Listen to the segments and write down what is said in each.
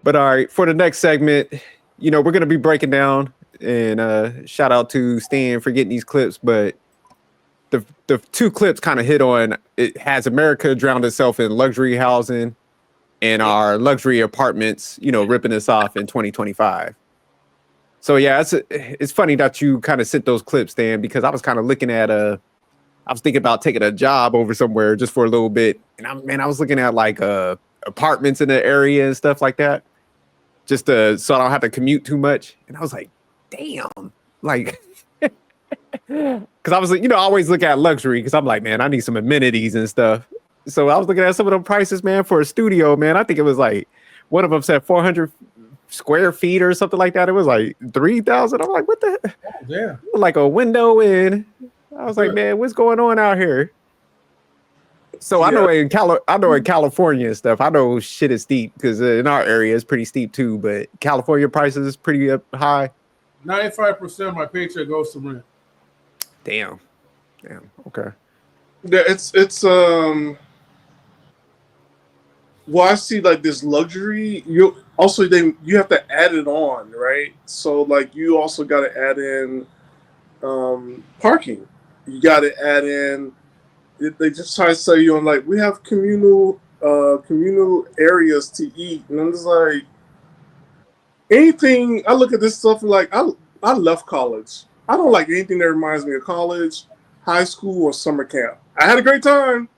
But all right, for the next segment, we're gonna be breaking down and shout out to Stan for getting these clips, but the two clips kind of hit on it. Has America drowned itself in luxury housing and our luxury apartments, ripping us off in 2025. So yeah, it's funny that you kind of sent those clips, Dan, because I was kind of looking at I was thinking about taking a job over somewhere just for a little bit, and I was looking at like apartments in the area and stuff like that, just so I don't have to commute too much. And I was like, damn, like, because I was, I always look at luxury because I'm like, man, I need some amenities and stuff. So I was looking at some of the prices, man, for a studio, man. I think it was like one of them said 400 square feet or something like that. It was like 3,000. I'm like, what the? Oh, yeah. Like a window in. I was like, man, what's going on out here? So yeah. I know in California and stuff, I know shit is steep because in our area it's pretty steep too. But California prices is pretty high. 95% of my paycheck goes to rent. Damn. Okay. Yeah, it's well, I see like this luxury. You have to add it on, right? So like you also got to add in parking. You got to add in. They just try to sell you on like we have communal areas to eat, and I'm just like anything. I look at this stuff and like I left college. I don't like anything that reminds me of college, high school, or summer camp. I had a great time,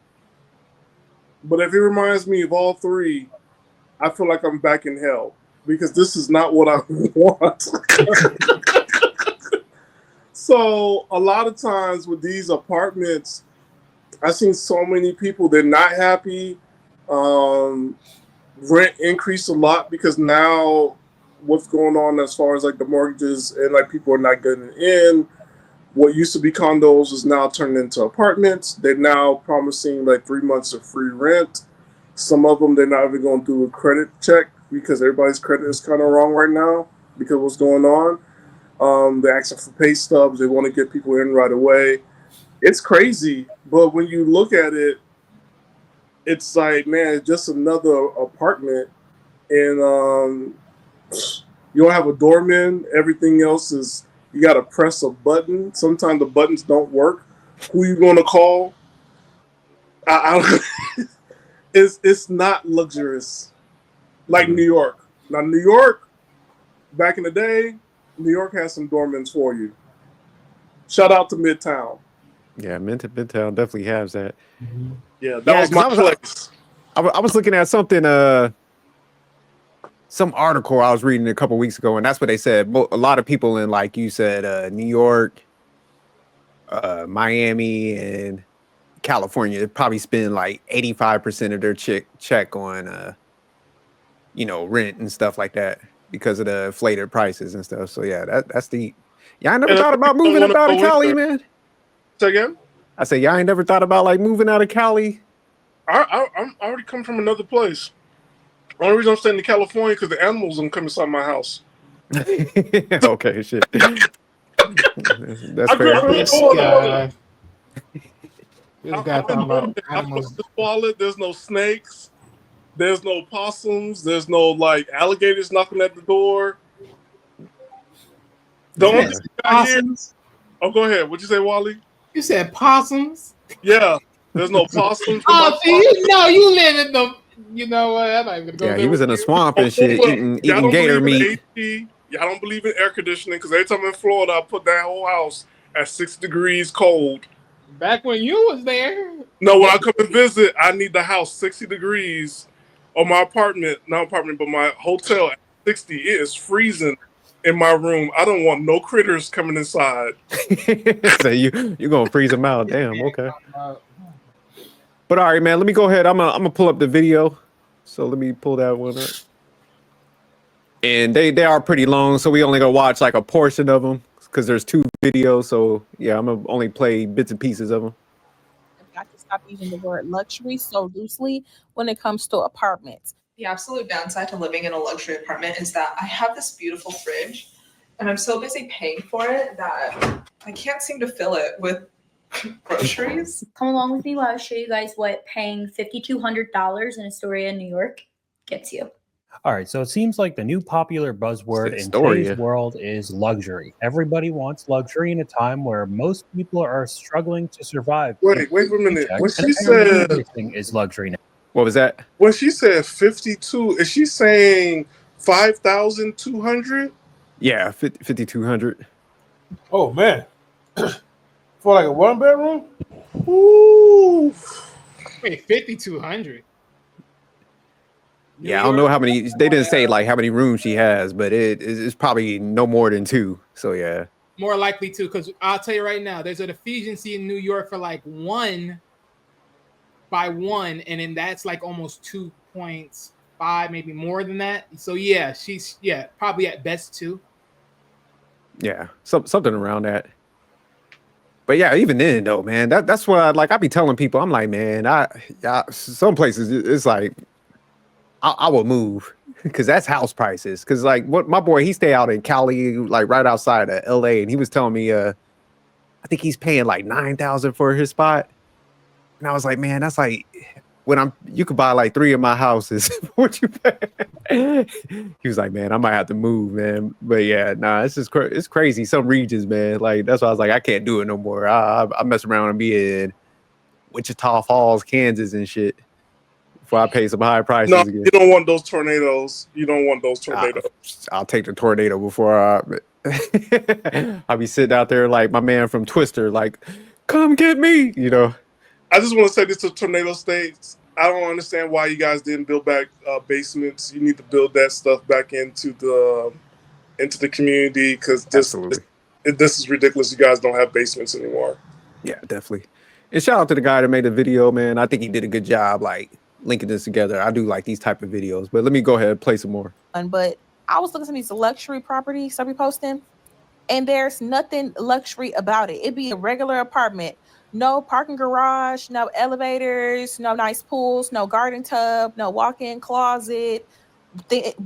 but if it reminds me of all three, I feel like I'm back in hell because this is not what I want. So a lot of times with these apartments, I've seen so many people, they're not happy. Rent increased a lot because now what's going on as far as like the mortgages and like people are not getting in. What used to be condos is now turned into apartments. They're now promising like 3 months of free rent. Some of them, they're not even going to do a credit check because everybody's credit is kind of wrong right now because of what's going on. They're asking for pay stubs. They want to get people in right away. It's crazy. But when you look at it, it's like, man, it's just another apartment. And you don't have a doorman. Everything else is, you got to press a button. Sometimes the buttons don't work. Who you going to call? It's not luxurious like New York. Now, New York, back in the day, New York has some doormen for you. Shout out to Midtown. Yeah, Midtown definitely has that. Mm-hmm. Yeah, that was my place. I was looking at something, some article I was reading a couple weeks ago, and that's what they said. A lot of people in, like you said, New York, Miami, and California probably spend like 85% of their check on, rent and stuff like that because of the inflated prices and stuff. So yeah, that's the. Y'all never thought about moving out of Cali, man? Say again? I said, y'all ain't never thought about like moving out of Cali? I'm already come from another place. The only reason I'm staying in California because the animals don't come inside my house. Okay, shit. That's fair. This guy talking about animals. There's no snakes. There's no possums. There's no like alligators knocking at the door. The only thing I hear. Oh, go ahead. What'd you say, Wally? You said possums? Yeah. There's no possums. Oh, see, you live in the. You know what? I'm not even gonna go he was in a swamp and shit, eating gator meat. Y'all don't believe in air conditioning because every time I'm in Florida, I put that whole house at 6 degrees cold. Back when you was there. No, when I come and visit, I need the house 60 degrees. Or my apartment, but my hotel at 60. It is freezing in my room. I don't want no critters coming inside. So you're gonna freeze them out. Damn, okay. But all right, man, let me go ahead. I'm gonna pull up the video. So let me pull that one up. And they are pretty long, so we only gonna watch like a portion of them because there's 2 videos. So yeah, I'm gonna only play bits and pieces of them. I've got to stop using the word luxury so loosely when it comes to apartments. The absolute downside to living in a luxury apartment is that I have this beautiful fridge and I'm so busy paying for it that I can't seem to fill it with groceries. Come along with me while I show you guys what paying $5,200 in Astoria, New York gets you. All right, so it seems like the new popular buzzword in Astoria. today's world is luxury. Everybody wants luxury in a time where most people are struggling to survive. Wait for a minute. Paycheck, When and she said everything is luxury now. What was that? 52, is she saying 5,200? Yeah, 5,200. Oh man, for like a 1-bedroom. Ooh. Wait, 5,200. Yeah, I don't know how many. They didn't say like how many rooms she has, but it's probably no more than 2. So yeah. More likely to, because I'll tell you right now, there's a deficiency in New York for like 1 by 1, and then that's like almost 2.5, maybe more than that. So yeah, she's probably at best 2. Yeah, something around that. But yeah, even then though, man, that's what I be telling people. I'm like, man, some places it's like I will move because that's house prices. Because like what my boy, he stay out in Cali, like right outside of LA, and he was telling me, I think he's paying like 9,000 for his spot, and I was like, man, that's like when you could buy like 3 of my houses. What you pay? He was like, man, I might have to move, man. But yeah, nah, it's just it's crazy. Some regions, man, like that's why I was like, I can't do it no more. I mess around and be in Wichita Falls, Kansas, and shit before I pay some high prices No, again. you don't want those tornadoes. You don't want those tornadoes. I'll take the tornado before I'll be sitting out there like my man from Twister, like, come get me, you know. I just want to say this to tornado states. I don't understand why you guys didn't build back basements. You need to build that stuff back into the community because this is ridiculous. You guys don't have basements anymore. Yeah, definitely. And shout out to the guy that made the video, man. I think he did a good job, like linking this together. I do like these type of videos, but let me go ahead and play some more. But I was looking at these luxury properties I be posting, and there's nothing luxury about it. It'd be a regular apartment. No parking garage, no elevators, no nice pools, no garden tub, no walk-in closet,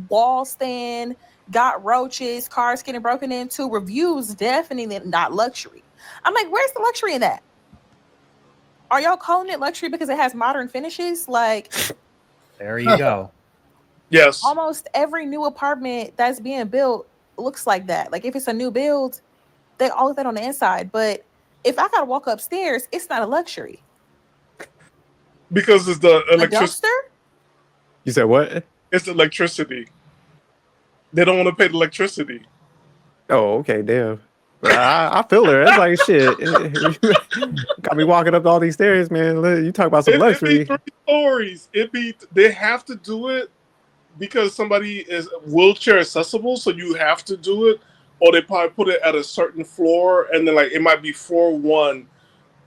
wall stand, got roaches, cars getting broken into. Reviews definitely not luxury. I'm like, where's the luxury in that? Are y'all calling it luxury because it has modern finishes? Like, there you go. Yes. Almost every new apartment that's being built looks like that. Like if it's a new build, they all look that on the inside. But if I gotta walk upstairs, it's not a luxury. Because it's the electricity. A dumpster? You said what? It's the electricity. They don't want to pay the electricity. Oh, okay, damn. I feel her. That's like shit. Got me walking up all these stairs, man. You talk about some luxury. It'd be 3 stories. They have to do it because somebody is wheelchair accessible, so you have to do it, or they probably put it at a certain floor, and then like it might be floor 1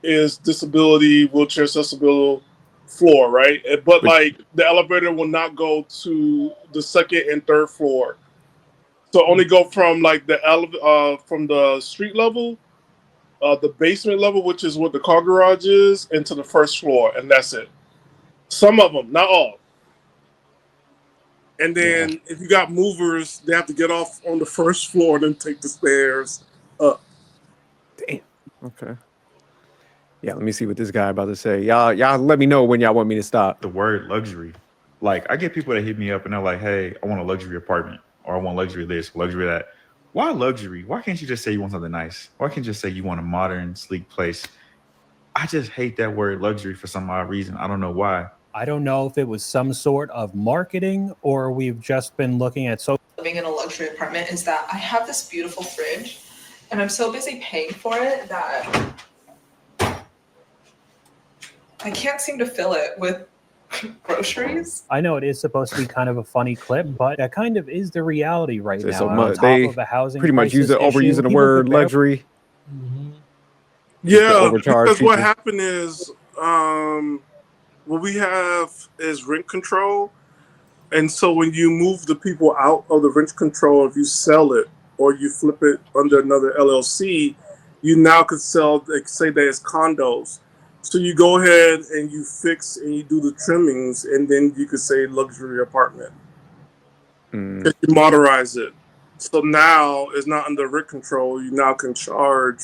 is disability wheelchair accessible floor, right? But like the elevator will not go to the 2nd and 3rd floor, so only go from like from the street level, the basement level, which is what the car garage is, into the 1st floor, and that's it. Some of them, not all. And then if you got movers, they have to get off on the 1st floor and then take the stairs up. Damn. Okay. Yeah, let me see what this guy about to say. Y'all let me know when y'all want me to stop. The word luxury. Like I get people that hit me up and they're like, hey, I want a luxury apartment, or I want luxury this, luxury that. Why luxury? Why can't you just say you want something nice? Why can't you just say you want a modern, sleek place? I just hate that word luxury for some odd reason. I don't know why. I don't know if it was some sort of marketing or we've just been looking at living in a luxury apartment is that I have this beautiful fridge and I'm so busy paying for it that I can't seem to fill it with groceries. I know it is supposed to be kind of a funny clip, but that kind of is the reality right now. So On top they of a housing pretty much crisis overusing issue, the people word could barely- luxury. Yeah, overcharge because what people. happened is what we have is rent control. And so when you move the people out of the rent control, if you sell it or you flip it under another LLC, you now could sell, like, say that it's condos. So you go ahead and you fix and you do the trimmings, and then you could say luxury apartment. Because you motorize it. So now it's not under rent control. You now can charge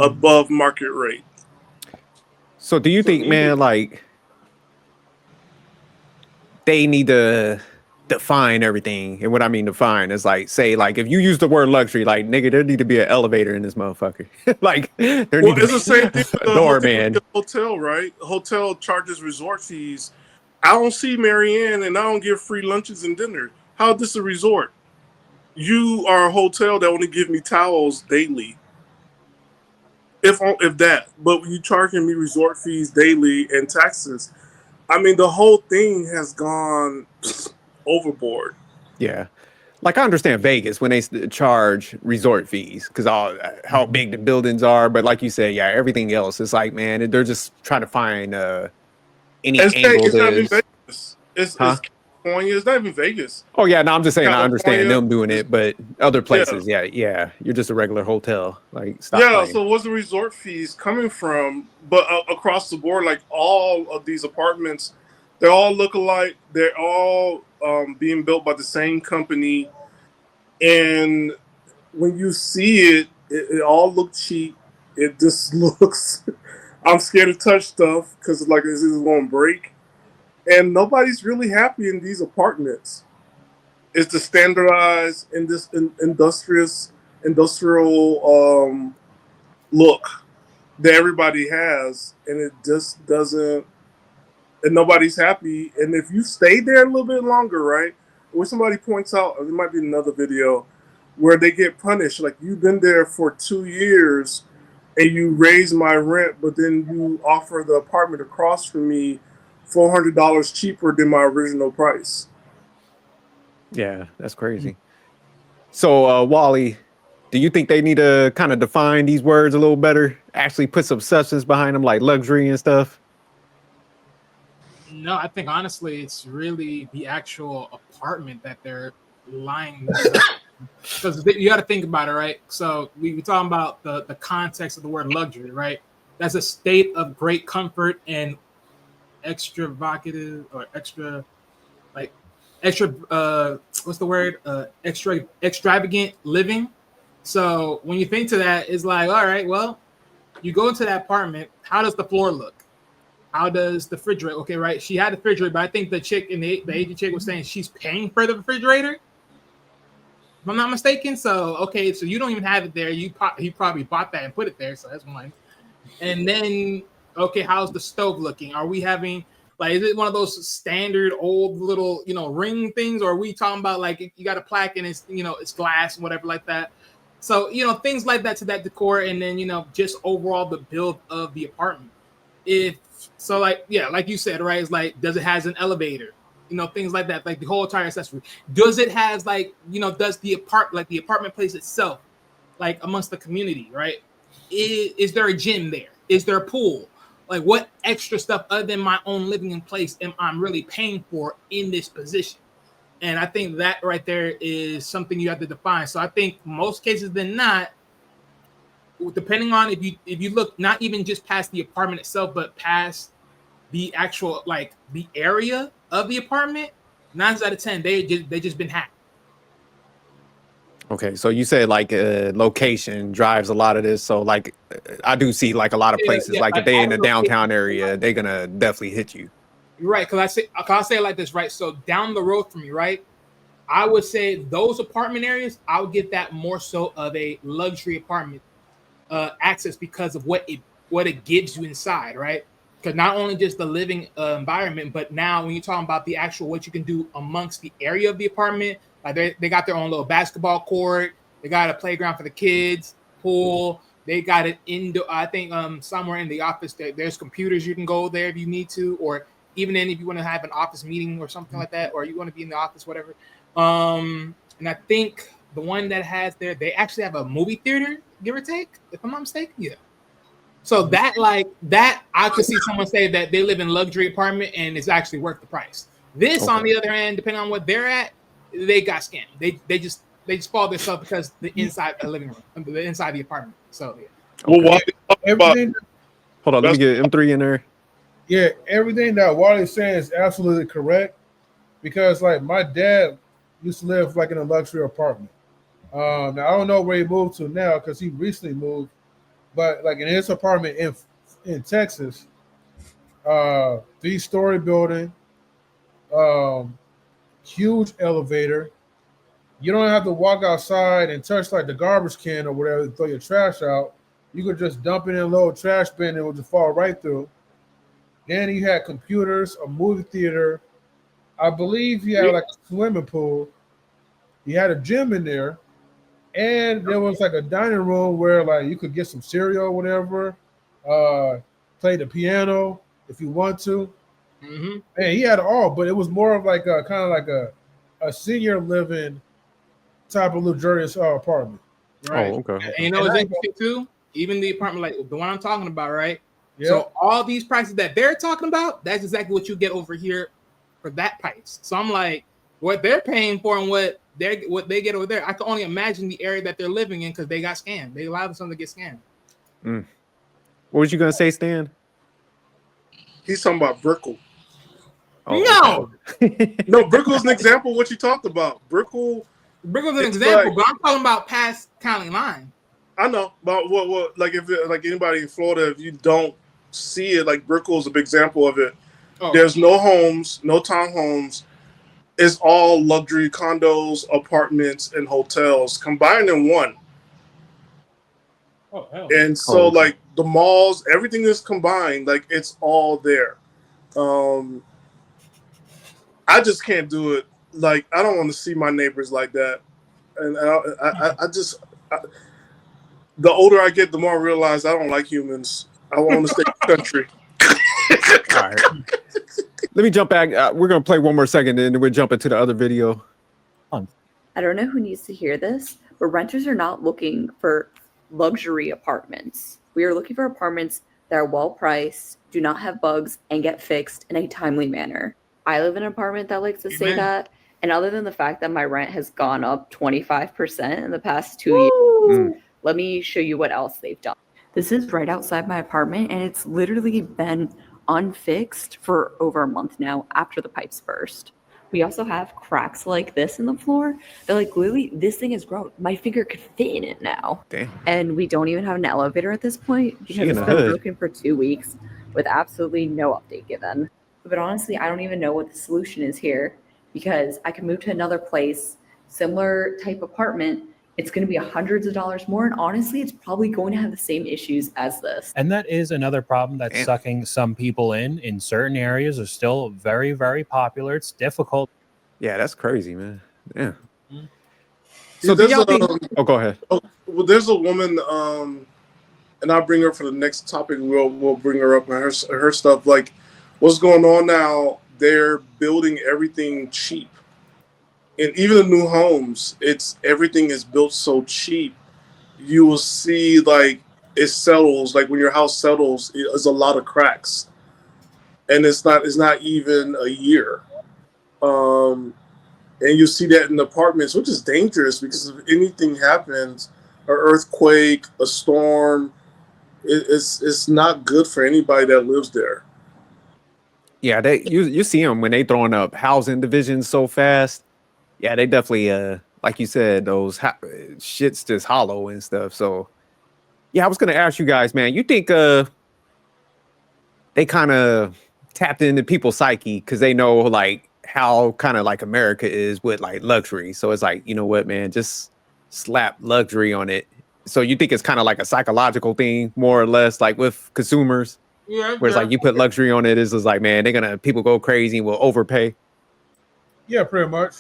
above market rate. So do you think, man, like they need to define everything. And what I mean define is like, say, like if you use the word luxury, like nigga, there need to be an elevator in this motherfucker. Like there Well, need to it's the same thing with a the doorman. hotel, right? Hotel charges resort fees. I don't see Marianne and I don't give free lunches and dinner. How is this a resort? You are a hotel that only give me towels daily. If that, but you charging me resort fees daily and taxes. I mean, the whole thing has gone overboard. Yeah. Like I understand Vegas when they charge resort fees because how big the buildings are, but like you said, yeah, everything else is like, man, they're just trying to find any angle. It's not even Vegas. It's Huh? California. It's not even Vegas. Oh yeah, no, I'm just saying I understand California. them doing it, but other places, yeah, you're just a regular hotel. Like stop Yeah, playing. so what's the resort fees coming from? But across the board, like all of these apartments, they all look alike. They're all being built by the same company, and when you see it, it all looks cheap. It just looks. I'm scared to touch stuff because like this is going to break, and nobody's really happy in these apartments. It's the standardized in this industrial look that everybody has, and it just doesn't. And nobody's happy. And if you stay there a little bit longer, right? When somebody points out, there might be another video where they get punished. Like you've been there for 2 years, and you raise my rent, but then you offer the apartment across from me $400 cheaper than my original price. Yeah, that's crazy. So, Wally, do you think they need to kind of define these words a little better? Actually put some substance behind them, like luxury and stuff? No, I think honestly, it's really the actual apartment that they're lying. Because you got to think about it, right? So we were talking about the context of the word luxury, right? That's a state of great comfort and extravagant or extra, like extra. What's the word? Extravagant living. So when you think to that, it's like, all right, well, you go into that apartment. How does the floor look? How does the refrigerator? Okay, right. She had the refrigerator, but I think the chick in the Asian chick was saying she's paying for the refrigerator. If I'm not mistaken. So okay, so you don't even have it there. He probably bought that and put it there. So that's one. And then okay, how's the stove looking? Are we having like is it one of those standard old little ring things, or are we talking about like you got a plaque and it's it's glass and whatever like that? So things like that to that decor, and then just overall the build of the apartment. If so, like like you said, right? It's like, does it has an elevator? Things like that, like the whole entire accessory. Does it has like does the apartment place itself, like amongst the community, right? Is there a gym there? Is there a pool? Like what extra stuff other than my own living in place am I really paying for in this position? And I think that right there is something you have to define. So I think most cases than not, depending on if you look not even just past the apartment itself, but past the actual like the area of the apartment, 9 out of 10 they just been hacked. Okay, so you said like location drives a lot of this. So like I do see like a lot of places like if they in the downtown area, they're gonna definitely hit you. Right, because I'll say it like this, right? So down the road from you, right? I would say those apartment areas, I would give that more so of a luxury apartment access because of what it gives you inside, right? Because not only just the living environment, but now when you're talking about the actual what you can do amongst the area of the apartment, like they got their own little basketball court, they got a playground for the kids, pool, they got it indoor. I think somewhere in the office there's computers you can go there if you need to, or even if you want to have an office meeting or something like that, or you want to be in the office, whatever. And I think the one that has there, they actually have a movie theater, give or take, if I'm not mistaken. Yeah. So that I could see someone say that they live in a luxury apartment and it's actually worth the price. This, on the other hand, depending on what they're at, they got scammed. They just fall themselves because the inside the living room, the inside the apartment. So yeah. Well, Everything, Hold on, let me get M3 in there. yeah, everything that Wally's saying is absolutely correct. Because like my dad used to live like in a luxury apartment. Now I don't know where he moved to now because he recently moved, but like in his apartment in Texas, 3-story building, huge elevator. You don't have to walk outside and touch like the garbage can or whatever to throw your trash out. You could just dump it in a little trash bin and it would just fall right through. Then you had computers, a movie theater. I believe you had like a swimming pool. You had a gym in there. And there was like a dining room where like you could get some cereal or whatever, play the piano if you want to. Mm-hmm. And he had it all, but it was more of like a kind of like a senior living type of luxurious apartment. Right. Oh, okay. And you know what's interesting too? Even the apartment, like the one I'm talking about, right? Yeah. So all these prices that they're talking about, that's exactly what you get over here for that price. So I'm like, what they're paying for and what they get over there, I can only imagine the area that they're living in because they got scammed. They allowed them to get scammed. What was you gonna say, Stan? He's talking about Brickell. No, No, Brickell's an example of what you talked about. Brickell's Brickell's an It's example, like- but I'm talking about past county line. I know, but what like if it, like anybody in Florida, if you don't see it, like Brickell's a big example of it. Oh, There's no homes, no townhomes. It's all luxury condos, apartments, and hotels combined in one. oh hell. And so, okay. like the malls, everything is combined. Like it's all there. I just can't do it. Like I don't want to see my neighbors like that. And I just, the older I get, the more I realize I don't like humans. I want to stay in the country. All right. Let me jump back. We're gonna play one more second, and then we'll jump into the other video. I don't know who needs to hear this, but renters are not looking for luxury apartments. We are looking for apartments that are well priced, do not have bugs, and get fixed in a timely manner. I live in an apartment that likes to say Amen. that. And other than the fact that my rent has gone up 25% in the past 2 years, let me show you what else they've done. This is right outside my apartment, and it's literally been unfixed for over a month now after the pipes burst. We also have cracks like this in the floor. They're like, literally, this thing has grown. My finger could fit in it now. Damn. And we don't even have an elevator at this point She because in it's the been hood. broken for 2 weeks with absolutely no update given. But honestly, I don't even know what the solution is here because I can move to another place, similar type apartment. It's going to be hundreds of dollars more. And honestly, it's probably going to have the same issues as this. And that is another problem that's Damn. sucking some people in certain areas are still very, very popular. It's difficult. Yeah, that's crazy, man. Yeah. Mhm. So do There's y'all a- think? Oh, go ahead. Well, there's a woman, and I'll bring her for the next topic. We'll bring her up and her stuff. Like, what's going on now? They're building everything cheap, and even the new homes, everything is built so cheap. You will see like it settles. Like when your house settles, there's a lot of cracks, and it's not even a year. And you see that in apartments, which is dangerous because if anything happens, an earthquake, a storm, it's not good for anybody that lives there. Yeah, you see them when they throwing up housing divisions so fast. Yeah, they definitely like you said, those shit's just hollow and stuff. So yeah, I was gonna ask you guys, man, you think they kind of tapped into people's psyche because they know like how kind of like America is with like luxury. So it's like, you know what, man, just slap luxury on it. So you think it's kind of like a psychological thing, more or less, like with consumers, Yeah, where it's like you put luxury on it, it's just like, man, people go crazy and will overpay. Yeah, pretty much.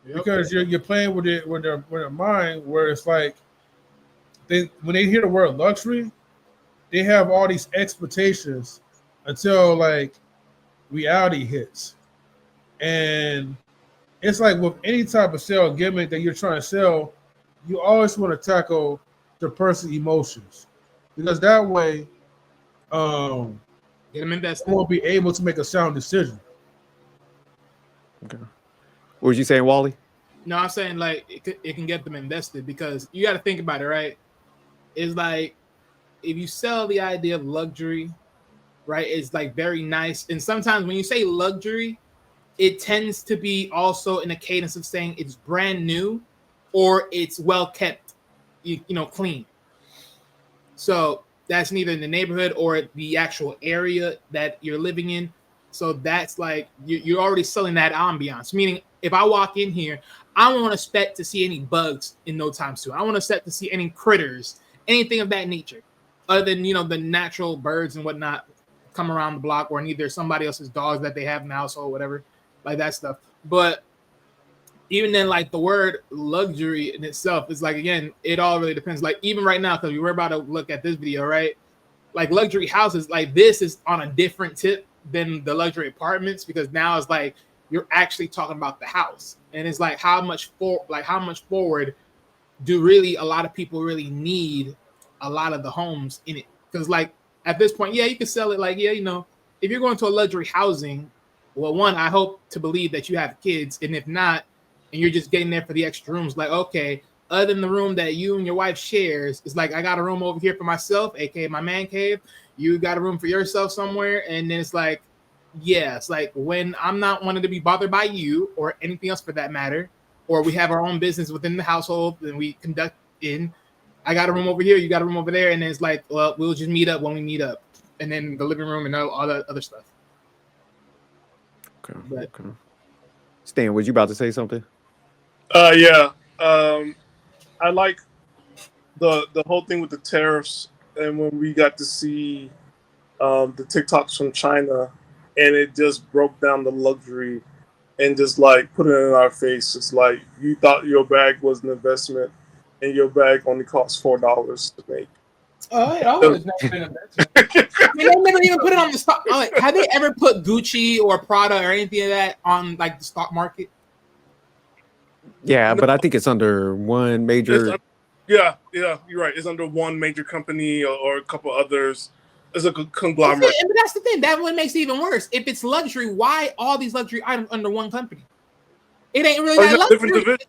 Yep. Because you're playing with their mind, where it's like when they hear the word luxury, they have all these expectations until like reality hits, and it's like with any type of sale gimmick that you're trying to sell, you always want to tackle the person's emotions because that way, Get them invested. they won't be able to make a sound decision. What was you saying, Wally? No, I'm saying like it can get them invested because you got to think about it, right? It's like if you sell the idea of luxury, right? It's like very nice, and sometimes when you say luxury, it tends to be also in a cadence of saying it's brand new or it's well kept, you know, clean. So that's neither in the neighborhood or the actual area that you're living in. So that's like you're already selling that ambiance, meaning if I walk in here, I don't want to expect to see any bugs in no time soon. I want to expect to see any critters, anything of that nature, other than the natural birds and whatnot come around the block, or either somebody else's dogs that they have in the household, whatever, like that stuff. But even then, like the word luxury in itself is like, again, it all really depends. Like even right now, because we were about to look at this video, right? Like luxury houses, like this is on a different tip than the luxury apartments, because now it's like you're actually talking about the house, and it's like how much forward do really a lot of people really need a lot of the homes in it? Because like at this point, yeah, you can sell it. Like, yeah, if you're going to a luxury housing, well, one, I hope to believe that you have kids, and if not, and you're just getting there for the extra rooms, like, okay, other than the room that you and your wife shares, it's like I got a room over here for myself, aka my man cave. You got a room for yourself somewhere, and then it's like, yeah, it's like when I'm not wanting to be bothered by you or anything else for that matter, or we have our own business within the household and we conduct in. I got a room over here, you got a room over there, and then it's like, well, we'll just meet up when we meet up, and then the living room and all that other stuff. Okay. But, Okay. Stan, was you about to say something? Yeah. I like the whole thing with the tariffs, and when we got to see the TikToks from China, and it just broke down the luxury and just like put it in our face. It's like you thought your bag was an investment, and your bag only costs $4 to make. oh, it always never been a investment. I mean, they never even put it on the stock. Like, have they ever put Gucci or Prada or anything of that on like the stock market? Yeah, but I think it's under one major. Yeah, you're right. It's under one major company or a couple others. It's a But conglomerate. that's the thing. That one makes it even worse. If it's luxury, why all these luxury items under one company? It ain't really that luxury. Different division.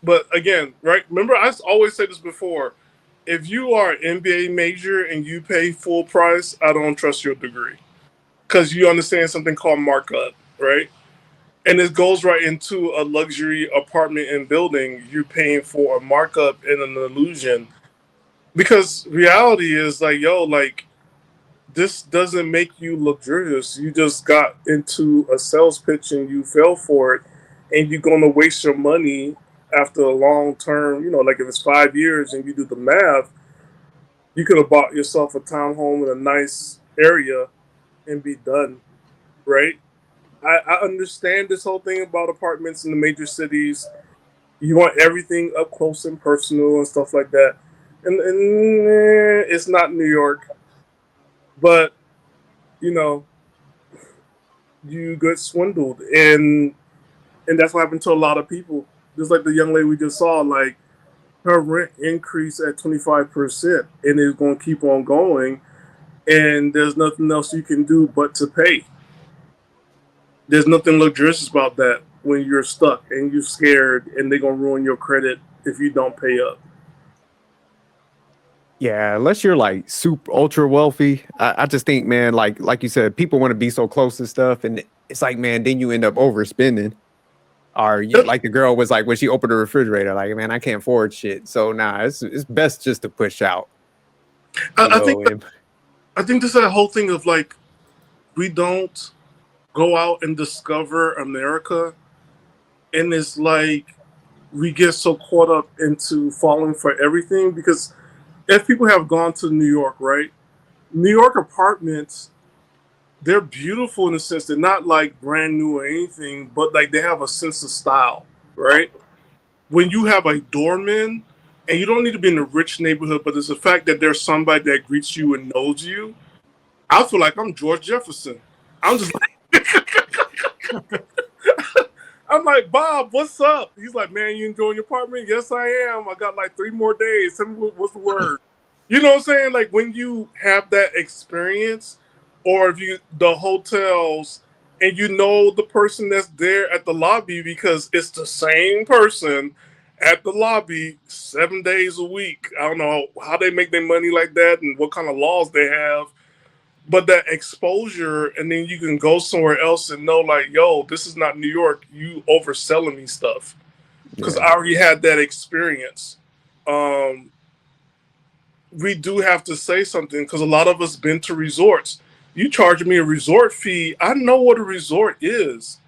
But again, right? Remember, I always said this before. If you are an MBA major and you pay full price, I don't trust your degree, because you understand something called markup, right? And it goes right into a luxury apartment and building. You're paying for a markup and an illusion, because reality is like, yo, like this doesn't make you luxurious. You just got into a sales pitch and you fell for it, and you're gonna waste your money after a long term. Like if it's 5 years and you do the math, you could have bought yourself a townhome in a nice area and be done, right? I understand this whole thing about apartments in the major cities. You want everything up close and personal and stuff like that. And it's not New York. But, you get swindled. And that's what happened to a lot of people. Just like the young lady we just saw, like her rent increased at 25%, and it's going to keep on going. And there's nothing else you can do but to pay. There's nothing luxurious about that when you're stuck and you're scared and they're going to ruin your credit if you don't pay up. Yeah, unless you're like super ultra wealthy, I just think, man, like you said, people want to be so close to stuff, and it's like, man, then you end up overspending. Or like the girl was like when she opened the refrigerator, like, man, I can't afford shit. So it's best just to push out. I think this is that whole thing of like, we don't go out and discover America, and it's like we get so caught up into falling for everything. Because if people have gone to New York, right? New York apartments, they're beautiful in the sense they're not like brand new or anything, but like they have a sense of style, right? When you have a doorman, and you don't need to be in a rich neighborhood, but it's the fact that there's somebody that greets you and knows you, I feel like I'm George Jefferson. I'm just like, I'm like, Bob, what's up? He's like, man, you enjoying your apartment? Yes, I am. I got like 3 more days. Tell me what's the word. You know what I'm saying? Like when you have that experience, or if the hotels, and you know the person that's there at the lobby because it's the same person at the lobby 7 days a week. I don't know how they make their money like that and what kind of laws they have. But that exposure, and then you can go somewhere else and know, like, yo, this is not New York. You overselling me stuff, because I already had that experience. We do have to say something, because a lot of us been to resorts. You charge me a resort fee. I know what a resort is.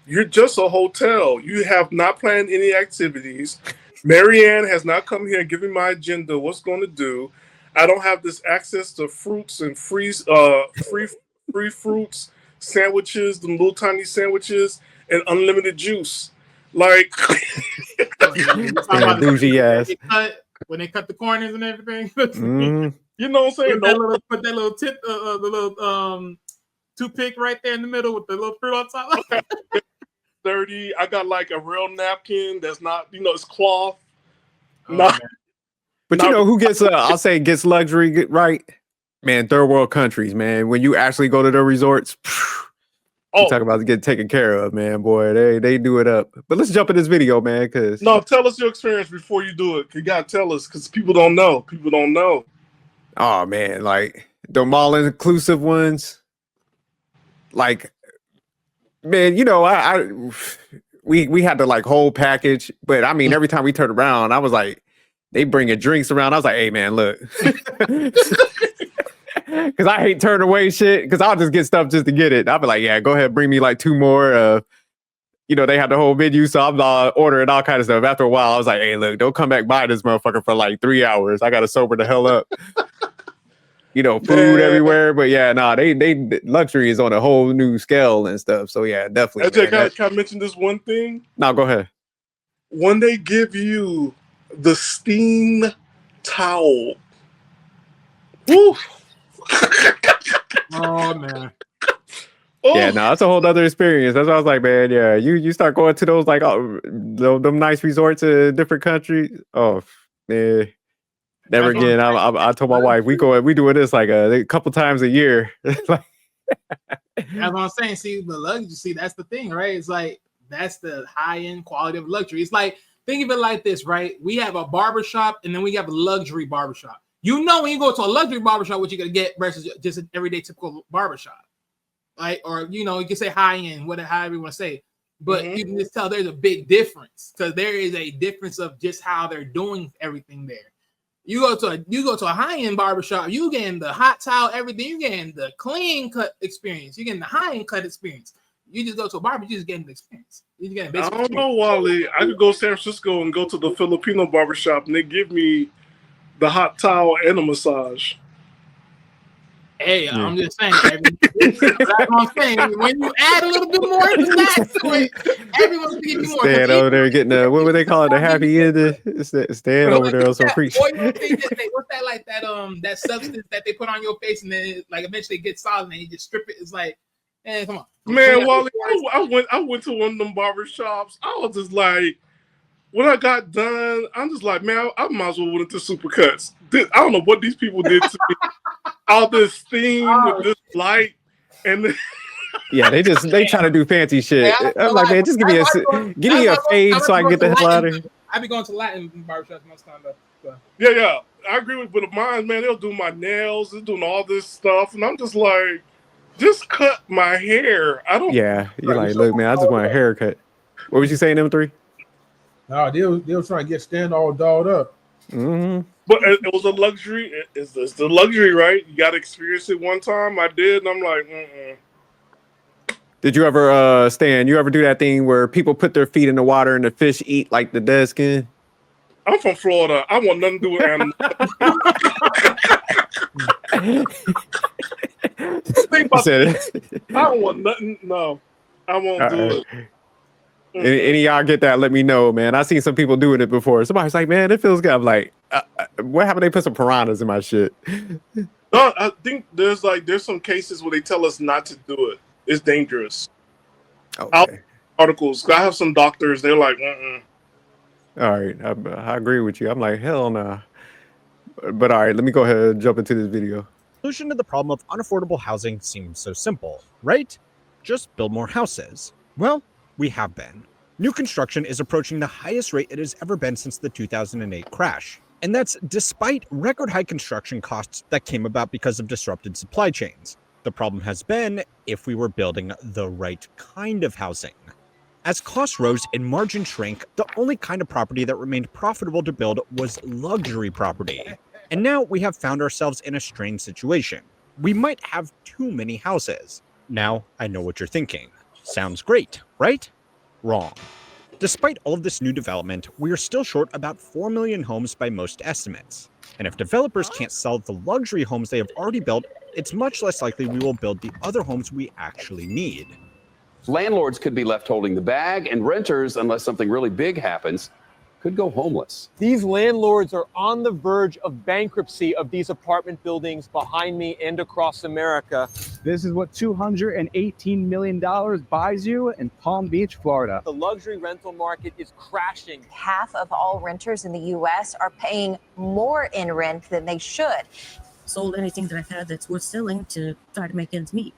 You're just a hotel. You have not planned any activities. Marianne has not come here and given my agenda. What's going to do? I don't have this access to fruits and free fruits, sandwiches, the little tiny sandwiches, and unlimited juice. Like, Bougie ass. When they cut the corners and everything. you know what I'm saying? Put that little tip, the little toothpick right there in the middle with the little fruit on top. Dirty. I got like a real napkin that's not, it's cloth. Man. But you know who gets I'll say gets luxury right? Man, third world countries, man. When you actually go to their resorts, you talk about getting taken care of, man. Boy, they do it up. But let's jump in this video, man, because tell us your experience before you do it. You gotta tell us because people don't know. People don't know. Oh man, like the all inclusive ones. Like, man, we had the like whole package, but I mean, every time we turned around, I was like, they bringing drinks around. I was like, hey man, look, because I hate turning away shit. Because I'll just get stuff just to get it. I'll be like, yeah, go ahead, bring me like 2 more. They had the whole menu, so I'm ordering all kind of stuff. After a while, I was like, hey, look, don't come back by this motherfucker for like 3 hours. I gotta sober the hell up. Food everywhere, but yeah, they luxury is on a whole new scale and stuff. So yeah, definitely. Can I mention this one thing? No, go ahead. When they give you the steam towel, woo. Oh man. Yeah, no, that's a whole other experience. That's why I was like, man, yeah, you start going to those like them nice resorts in different countries. Oh man. Never again. I told my wife we doing this like a couple times a year. That's what I'm saying. See, the luxury. See, that's the thing, right? It's like that's the high end quality of luxury. It's like think of it like this, right? We have a barbershop and then we have a luxury barbershop. When you go to a luxury barbershop, what you're gonna get versus just an everyday typical barbershop, like you can say high end, however you want to say. But you can just tell there's a big difference because there is a difference of just how they're doing everything there. You go to a high-end barbershop, you getting the hot towel, everything, you getting the clean cut experience, you getting the high-end cut experience. You just go to a barber, you just getting the experience. You getting I don't know, Wally. I could go to San Francisco and go to the Filipino barbershop and they give me the hot towel and a massage. Hey, I'm just saying. That's what I'm saying. When you add a little bit more to that, everyone's gonna give you more. Stand over there getting what would they call it? The happy end. Stand over there on some preach. What's that like that substance that they put on your face and then it, like eventually gets solid and you just strip it? It's like, hey, come on. Man, Wally, I went to one of them barber shops. I was just like, when I got done, I'm just like, man, I might as well went into Supercuts. I don't know what these people did to me. All this steam with this light, and yeah, they try to do fancy shit. I'm like, man, just give me a fade so I can get the hell out of here. I be going to Latin barbershops most time though. So. Yeah, I agree with mine, man. They'll do my nails, they're doing all this stuff, and I'm just like, just cut my hair. I don't. Yeah, you're like, look, man, I just want a haircut. What was you saying, M3? No, they were trying to get Stan all dolled up. Mm-hmm. But it was a luxury. It's the luxury, right? You got to experience it one time. I did, and I'm like, Did you ever, Stan, you ever do that thing where people put their feet in the water and the fish eat like the dead skin? I'm from Florida. I want nothing to do with animals. I don't want nothing. No, I won't do it. Any of y'all get that? Let me know, man. I seen some people doing it before. Somebody's like, man, it feels good. I'm like, what happened? They put some piranhas in my shit. No, I think there's some cases where they tell us not to do it. It's dangerous. Okay. Articles. I have some doctors. They're like, All right, I agree with you. I'm like, hell no. But all right, let me go ahead and jump into this video. The solution to the problem of unaffordable housing seems so simple, right? Just build more houses. Well, we have been. New construction is approaching the highest rate it has ever been since the 2008 crash. And that's despite record high construction costs that came about because of disrupted supply chains. The problem has been if we were building the right kind of housing. As costs rose and margin shrank, the only kind of property that remained profitable to build was luxury property. And now we have found ourselves in a strange situation. We might have too many houses. Now, I know what you're thinking. Sounds great, right? Wrong. Despite all of this new development, we are still short about 4 million homes by most estimates. And if developers can't sell the luxury homes they have already built, it's much less likely we will build the other homes we actually need. Landlords could be left holding the bag, and renters, unless something really big happens, could go homeless. These landlords are on the verge of bankruptcy of these apartment buildings behind me and across America. This is what $218 million buys you in Palm Beach, Florida. The luxury rental market is crashing. Half of all renters in the U.S. are paying more in rent than they should. Sold anything that I've had that's worth selling to try to make ends meet.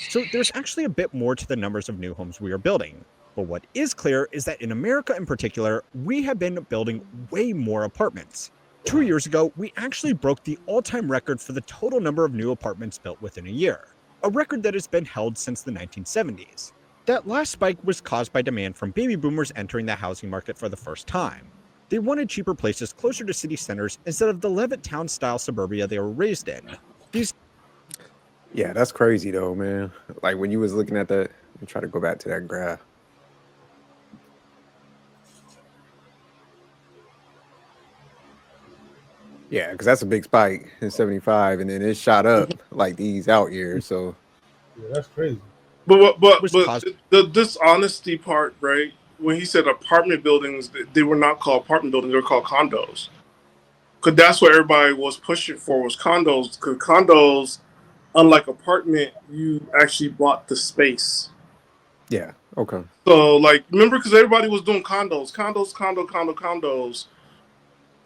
So there's actually a bit more to the numbers of new homes we are building. But what is clear is that in America in particular, we have been building way more apartments. 2 years ago, we actually broke the all-time record for the total number of new apartments built within a year, a record that has been held since the 1970s. That last spike was caused by demand from baby boomers entering the housing market for the first time. They wanted cheaper places closer to city centers instead of the Levittown-style suburbia they were raised in. Yeah, that's crazy though, man. Like when you was looking at that, let me try to go back to that graph. Yeah, because that's a big spike in 75, and then it shot up like these out years. So Yeah, that's crazy. But the dishonesty part, right? When he said apartment buildings, they were not called apartment buildings; they were called condos. Because that's what everybody was pushing for was condos. Because condos, unlike apartment, you actually bought the space. yeah, okay. So like, remember, because everybody was doing condos,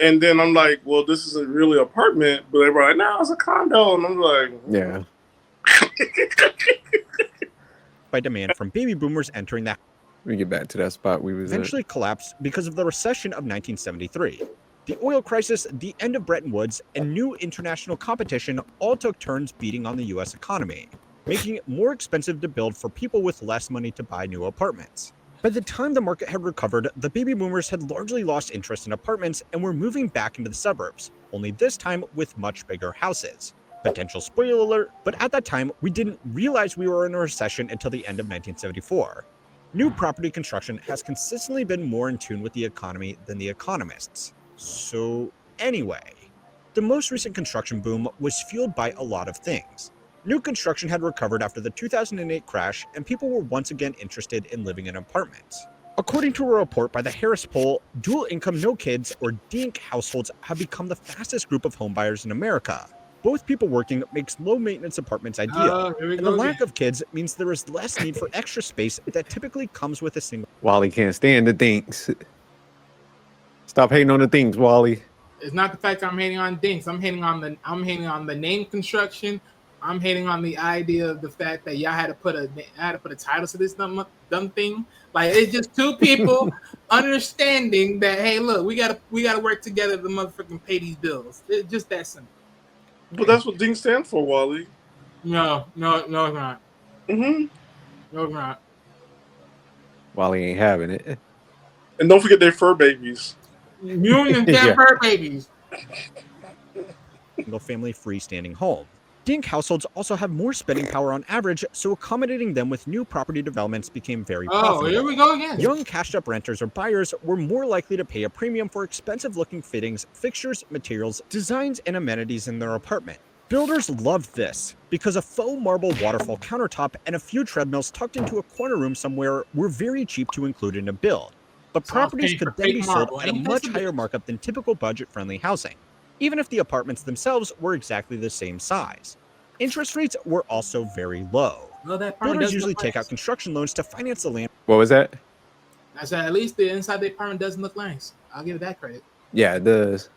and then I'm like, well, this isn't really an apartment, but everybody like, no, it's a condo, and I'm like, Yeah. By demand from baby boomers entering that Let me get back to that spot we was at. eventually collapsed because of the recession of 1973. The oil crisis, the end of Bretton Woods, and new international competition all took turns beating on the US economy, making it more expensive to build for people with less money to buy new apartments. By the time the market had recovered, the baby boomers had largely lost interest in apartments and were moving back into the suburbs, only this time with much bigger houses. Potential spoiler alert, but at that time, we didn't realize we were in a recession until the end of 1974. New property construction has consistently been more in tune with the economy than the economists. So anyway, the most recent construction boom was fueled by a lot of things. New construction had recovered after the 2008 crash, and people were once again interested in living in apartments. According to a report by the Harris Poll, dual income no kids or DINK households have become the fastest group of homebuyers in America. Both people working makes low maintenance apartments ideal, and the lack of kids means there is less need for extra space that typically comes with a single. Wally can't stand the things. Stop hating on the things, Wally. It's not the fact that I'm hating on dinks. I'm hating on the name construction. I'm hating on the idea of the fact that y'all had to put a title to this dumb thing. Like, it's just two people understanding that, hey, look, we gotta work together to motherfucking pay these bills. It's just that simple. but that's what DINK stands for, Wally. No, it's not. Mm-hmm. No, it's not. Wally ain't having it. And don't forget their fur babies. Union Yeah. fur babies. Single family freestanding home. DINK households also have more spending power on average, so accommodating them with new property developments became very profitable. Oh, here we go again. Young cashed-up renters or buyers were more likely to pay a premium for expensive-looking fittings, fixtures, materials, designs, and amenities in their apartment. Builders loved this because a faux marble waterfall countertop and a few treadmills tucked into a corner room somewhere were very cheap to include in a build. But So I was properties paying for could then be fake sold marble. at a Ain't that much some higher markup than typical budget-friendly housing, even if the apartments themselves were exactly the same size. Interest rates were also very low. Well, that apartment Builders doesn't usually look take nice. out construction loans to finance the land What was that? I said at least the inside of the apartment doesn't look nice. I'll give it that credit. Yeah, it does.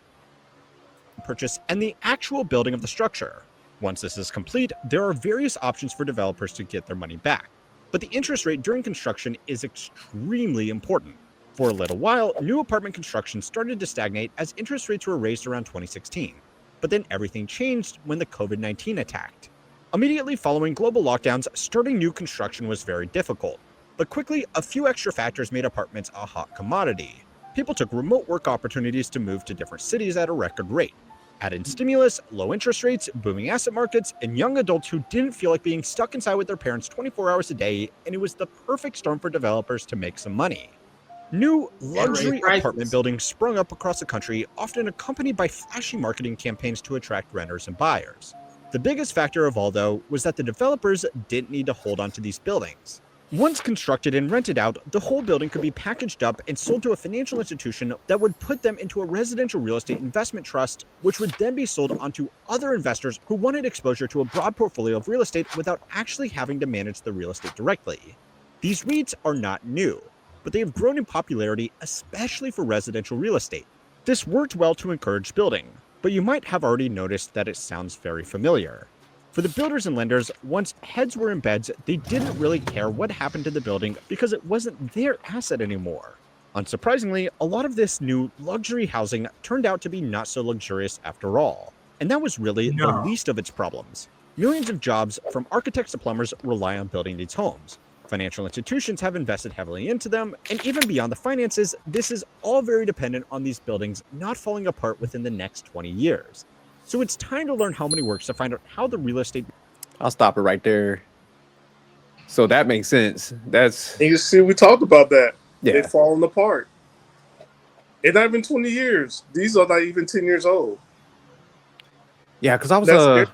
purchase and the actual building of the structure. Once this is complete, there are various options for developers to get their money back. But the interest rate during construction is extremely important. For a little while, new apartment construction started to stagnate as interest rates were raised around 2016. But then everything changed when the COVID-19 attacked. Immediately following global lockdowns, starting new construction was very difficult. But quickly, a few extra factors made apartments a hot commodity. People took remote work opportunities to move to different cities at a record rate. Add in stimulus, low interest rates, booming asset markets, and young adults who didn't feel like being stuck inside with their parents 24 hours a day, and it was the perfect storm for developers to make some money. New luxury apartment buildings sprung up across the country, often accompanied by flashy marketing campaigns to attract renters and buyers. The biggest factor of all, though, was that the developers didn't need to hold on to these buildings. Once constructed and rented out, the whole building could be packaged up and sold to a financial institution that would put them into a residential real estate investment trust, which would then be sold onto other investors who wanted exposure to a broad portfolio of real estate without actually having to manage the real estate directly. These REITs are not new, but they have grown in popularity, especially for residential real estate. This worked well to encourage building, but you might have already noticed that it sounds very familiar. For the builders and lenders, once heads were in beds, they didn't really care what happened to the building because it wasn't their asset anymore. Unsurprisingly, a lot of this new luxury housing turned out to be not so luxurious after all. And that was really the least of its problems. Millions of jobs, from architects to plumbers, rely on building these homes. Financial institutions have invested heavily into them, and even beyond the finances, this is all very dependent on these buildings not falling apart within the next 20 years. So it's time to learn how money works to find out how the real estate... I'll stop it right there. So that makes sense. That's... And you see, we talked about that. Yeah. They're falling apart. It's not even 20 years. These are not even 10 years old. Yeah, because I was...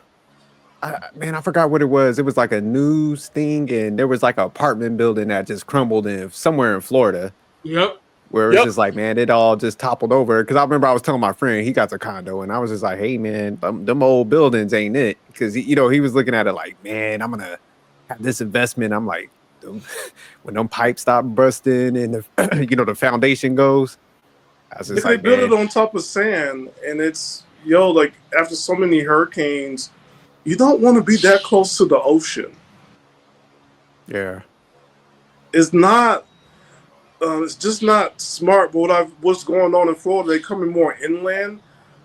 I forgot what it was. It was like a news thing, and there was like an apartment building that just crumbled in somewhere in Florida. Yep. Where it was just like, man, it all just toppled over. Because I remember I was telling my friend, he got a condo, and I was just like, hey, man, them old buildings ain't it. Because, he was looking at it like, man, I'm going to have this investment. I'm like, when them pipes stop busting and, the foundation goes. I was just If they like, build man. it on top of sand, and it's, like after so many hurricanes, you don't want to be that close to the ocean. Yeah. It's not... it's just not smart. But what's going on in Florida, they're coming more inland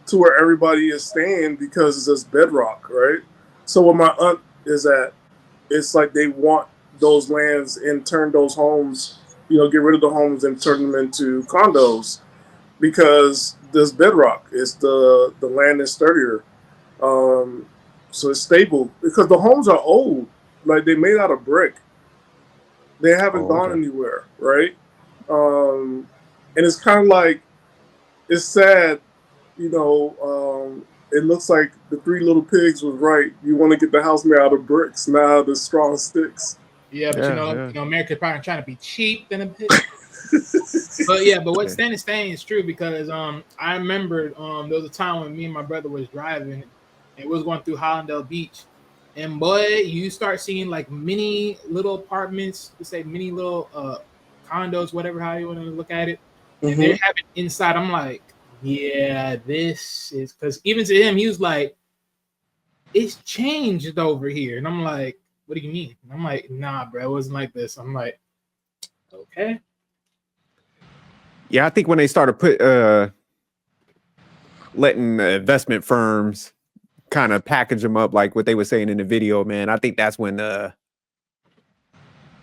to where everybody is staying because it's just bedrock, right? So what my aunt is at, it's like they want those lands and turn those homes, get rid of the homes and turn them into condos because there's bedrock. It's the land is sturdier. So it's stable because the homes are old. Like they're made out of brick. They haven't gone anywhere, right? And it's kind of like, it's sad, it looks like the Three Little Pigs was right. You want to get the house made out of bricks, not out of strong sticks. Yeah, but America's probably trying to be cheap than a bit. but what Stan is saying is true because I remember there was a time when me and my brother was driving and we was going through Hollandale Beach. And boy, you start seeing like mini little apartments, mini little condos, whatever, how you want to look at it. And they're having inside. I'm like, yeah, this is because even to him, he was like, it's changed over here. And I'm like, what do you mean? And I'm like, nah, bro, it wasn't like this. I'm like, okay. Yeah, I think when they started letting investment firms kind of package them up like what they were saying in the video, man, I think that's when they're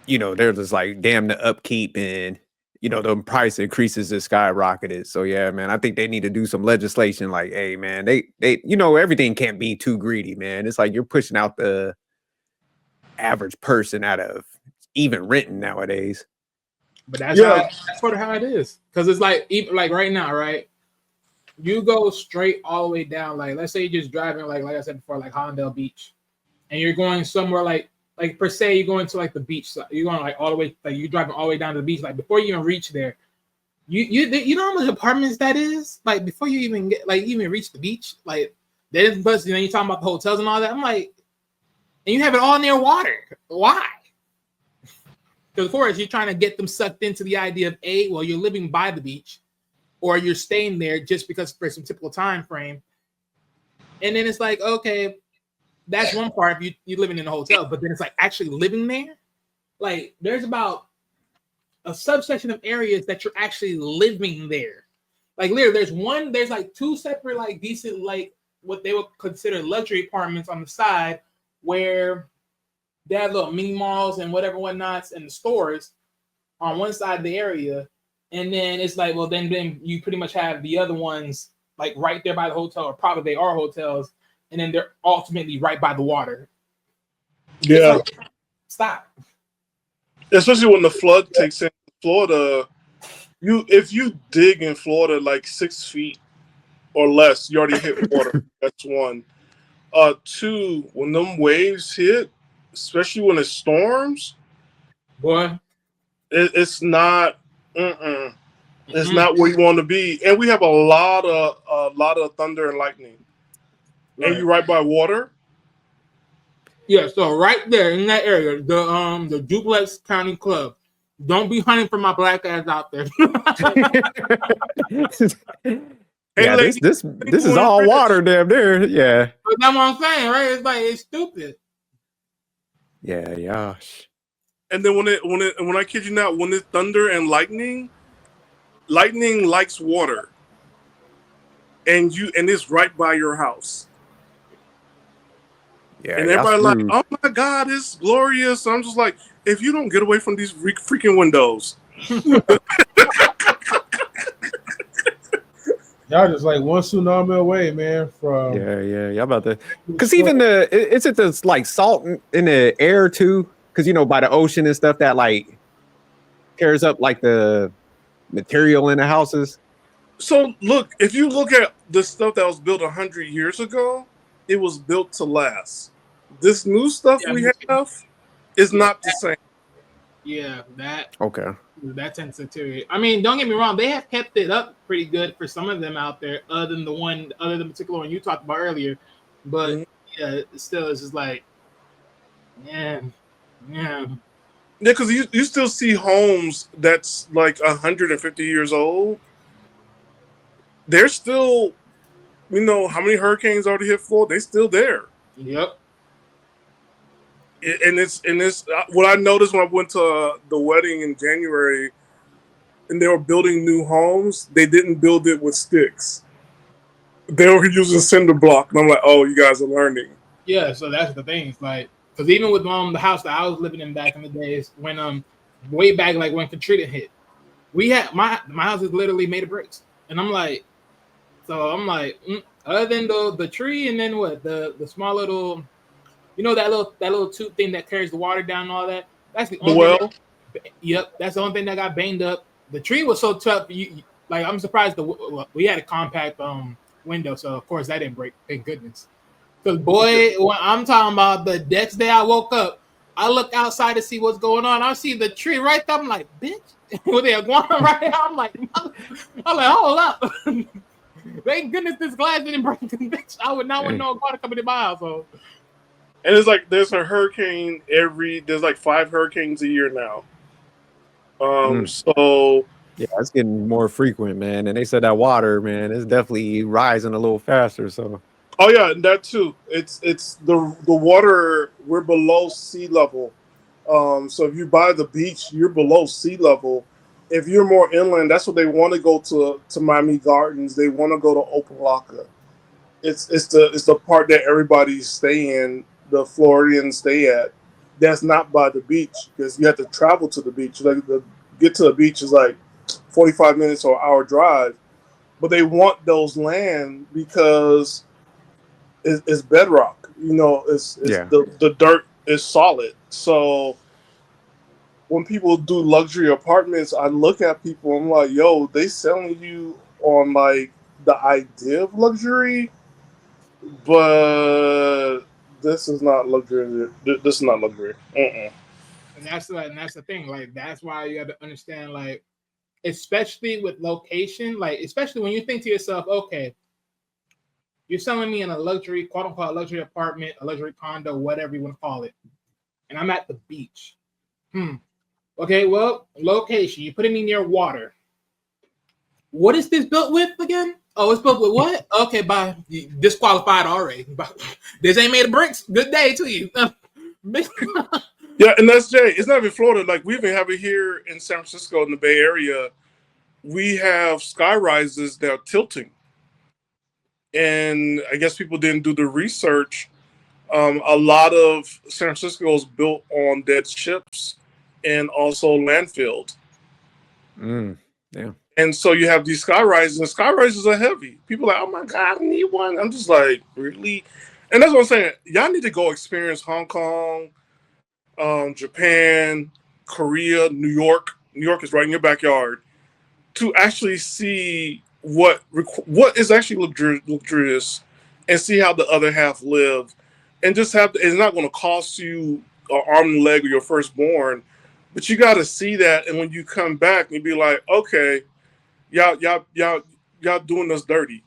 just like, damn, the upkeep and the price increases has skyrocketed. So yeah, man, I think they need to do some legislation like, hey man, they everything can't be too greedy, man. It's like you're pushing out the average person out of even renting nowadays. But that's sort of how it is. Because it's like, even like right now, right? You go straight all the way down. Like, let's say you're just driving, like I said before, like Hollandale Beach, and you're going somewhere like per se, you're going to like the beach. So you're going like all the way, like you're driving all the way down to the beach. Like before you even reach there, you know how much apartments that is? Like before you even even reach the beach, like there's bus. You're talking about the hotels and all that. I'm like, and you have it all near water. Why? Because of course you're trying to get them sucked into the idea of you're living by the beach, or you're staying there just because for some typical time frame. And then it's like, okay, that's one part if you're living in a hotel, but then it's like actually living there. Like there's about a subsection of areas that you're actually living there. Like literally there's like two separate like decent like what they would consider luxury apartments on the side where they have little mini malls and whatnots and the stores on one side of the area. And then it's like, well, then you pretty much have the other ones like right there by the hotel, or probably they are hotels, and then they're ultimately right by the water. Yeah. Like, stop. Especially when the flood takes in Florida, if you dig in Florida like 6 feet or less, you already hit water. That's one. Two, when them waves hit, especially when it storms, boy, it's not. It's not where you want to be, and we have a lot of thunder and lightning. Right. And you right by water. Yeah, so right there in that area, the Duplex County Club. Don't be hunting for my black ass out there. Yeah, this is all water, damn near. Yeah. But that's what I'm saying, right? It's like it's stupid. Yeah. And then when I kid you not, when it's thunder and lightning likes water, and it's right by your house. Yeah, and everybody like, oh my God, it's glorious. I'm just like, if you don't get away from these freaking windows. Y'all just like one tsunami away, man. From yeah. Y'all about to, because even isn't this like salt in the air too? Because by the ocean and stuff that like tears up like the material in the houses. So look, if you look at the stuff that was built 100 years ago, it was built to last. This new stuff we have is not the same. Yeah, that tends to deteriorate. I mean, don't get me wrong; they have kept it up pretty good for some of them out there, other than the particular one you talked about earlier. But yeah, still, it's just like, yeah. Because you still see homes that's like 150 years old. They're still, how many hurricanes already hit Florida? They're still there. Yep. And it's what I noticed when I went to the wedding in January, and they were building new homes. They didn't build it with sticks. They were using cinder block, and I'm like, oh, you guys are learning. Yeah, so that's the thing. It's like, because even with the house that I was living in back in the days, when way back, like when Katrina hit, we had my house is literally made of bricks, and I'm like, other than the tree, and then what the small little. That little tube thing that carries the water down and all that. That's the only thing that's the only thing that got banged up. The tree was so tough. I'm surprised we had a compact window, so of course that didn't break. Thank goodness. Because boy, when I'm talking about the next day I woke up, I look outside to see what's going on. I see the tree right there. I'm like, bitch, with the iguana right there. I'm like, hold up. Thank goodness this glass didn't break. Bitch, I would not want no iguana coming in my house. So. And it's like there's a hurricane there's like 5 hurricanes a year now. So yeah, it's getting more frequent, man. And they said that water, man, is definitely rising a little faster. So oh yeah, and that too. It's the water, we're below sea level. So if you buy the beach, you're below sea level. If you're more inland, that's what they want to go to Miami Gardens. They want to go to Opa-locka. It's the part that everybody's staying. The Floridians stay at, that's not by the beach, because you have to travel to the beach. Like get to the beach is like 45 minutes or an hour drive, but they want those land because it's bedrock. The dirt is solid. So when people do luxury apartments, I look at people. I'm like, yo, they selling you on like the idea of luxury, but this is not luxury. This is not luxury. And that's the thing. Like, that's why you have to understand, like, especially with location, like, especially when you think to yourself, okay, you're selling me in a luxury, quote unquote, luxury apartment, a luxury condo, whatever you want to call it, and I'm at the beach. Okay, well, location. You put me near water. What is this built with again? Oh, it's built with what? Okay, bye. You disqualified already. This ain't made of bricks. Good day to you. Yeah, and that's Jay. It's not even Florida. Like, we even have it here in San Francisco in the Bay Area. We have sky rises that are tilting. And I guess people didn't do the research. A lot of San Francisco is built on dead ships and also landfilled. Yeah. And so you have these sky rises, and sky rises are heavy. People are like, oh my God, I need one. I'm just like, really? And that's what I'm saying. Y'all need to go experience Hong Kong, Japan, Korea, New York. New York is right in your backyard, to actually see what is actually luxurious and see how the other half live. And just have it's not going to cost you an arm and leg of your firstborn, but you got to see that. And when you come back, and be like, okay, y'all doing us dirty,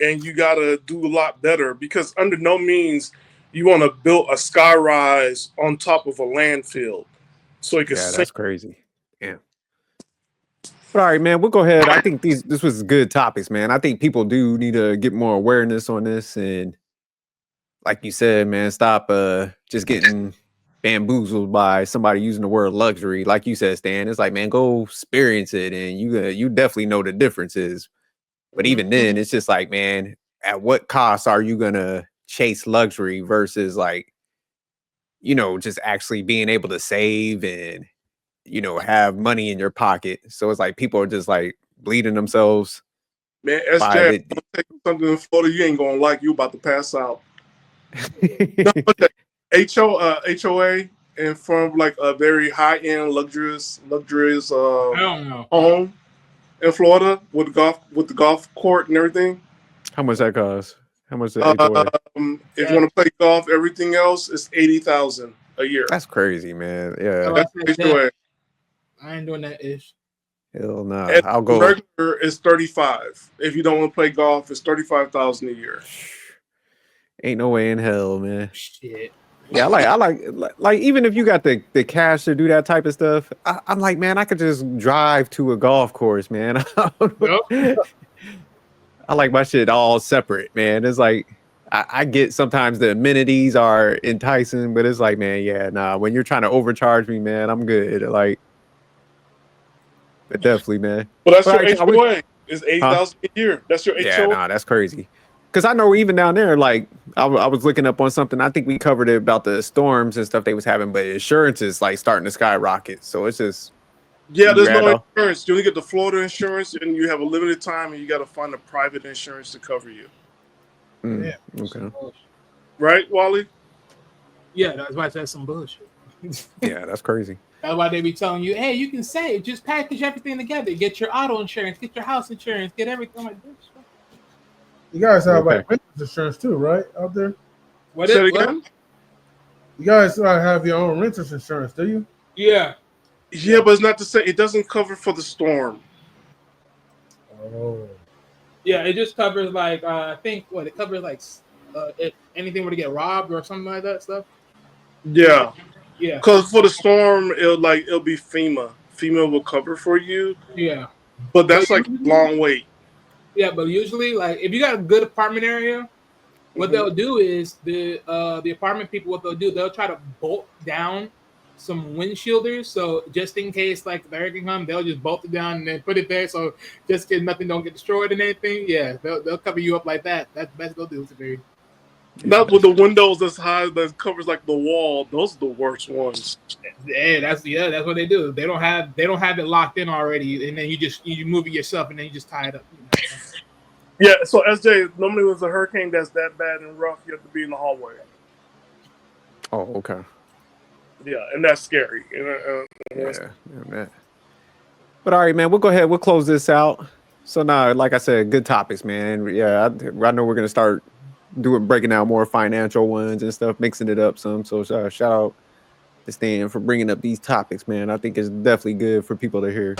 and you got to do a lot better, because under no means you want to build a sky rise on top of a landfill so it can Yeah, sink. that's crazy. Yeah. But all right, man, we'll go ahead. I think this was good topics, man. I think people do need to get more awareness on this, and like you said, man, stop just getting bamboozled by somebody using the word luxury. Like you said, Stan, it's like, man, go experience it, and you definitely know the differences. But even then, it's just like, man, at what cost are you gonna chase luxury versus, like, you know, just actually being able to save and, you know, have money in your pocket? So it's like people are just like bleeding themselves. Man, SJ, I'm gonna take something in Florida you ain't gonna like. You about to pass out. HOA and from like a very high end, luxurious home in Florida with the golf court and everything. How much that cost? How much that HOA? If you want to play golf, everything else is $80,000 a year. That's crazy, man. Yeah, That's HOA. I ain't doing that ish. Hell no. And I'll go. Regular is 35. If you don't want to play golf, it's 35,000 a year. Ain't no way in hell, man. Shit. Yeah, I like even if you got the cash to do that type of stuff, I'm like, man, I could just drive to a golf course, man. I like my shit all separate, man. It's like I get sometimes the amenities are enticing, but it's like, man, yeah, nah. When you're trying to overcharge me, man, I'm good. Like, but definitely, man. Well, that's But your HOA. It's $80,000 a year. That's your Yeah, HOA. nah, that's crazy. Because I know even down there, like I was looking up on something. I think we covered it about the storms and stuff they was having, but insurance is like starting to skyrocket. So it's just Yeah, there's no random. insurance. You only get the Florida insurance, and you have a limited time, and you got to find a private insurance to cover you. Mm, okay. Right, Wally? Yeah, that's why that's some bullshit. Yeah, that's crazy. That's why they be telling you, hey, you can save, just package everything together. Get your auto insurance, get your house insurance, get everything like this. You guys have Okay. like renter's insurance too, right? Out there. What Say is it again? You guys have your own renter's insurance, do you? Yeah. Yeah, but it's not to say it doesn't cover for the storm. Oh. Yeah, it just covers like I think it covers like if anything were to get robbed or something like that stuff. Yeah, Yeah. because for the storm, it'll be FEMA. FEMA will cover for you, Yeah. but that's like a long wait. Yeah, but usually like if you got a good apartment area, what they'll do is the apartment people, what they'll do, they'll try to bolt down some windshielders. So just in case like the hurricane comes, they'll just bolt it down and then put it there. So just in case nothing don't get destroyed and anything. Yeah, they'll cover you up like that. That's the best they'll do. It's very Not with the windows that's high that covers like the wall. Those are the worst ones. that's what they do. They don't have it locked in already, and then you move it yourself and then you just tie it up. Yeah, so SJ, normally when it's a hurricane that's that bad and rough, you have to be in the hallway. Oh, okay. Yeah, and that's scary. Yeah, man. But all right, man, we'll go ahead. We'll close this out. So now, like I said, good topics, man. Yeah, I know we're gonna start breaking down more financial ones and stuff, mixing it up some. So shout out to Stan for bringing up these topics, man. I think it's definitely good for people to hear.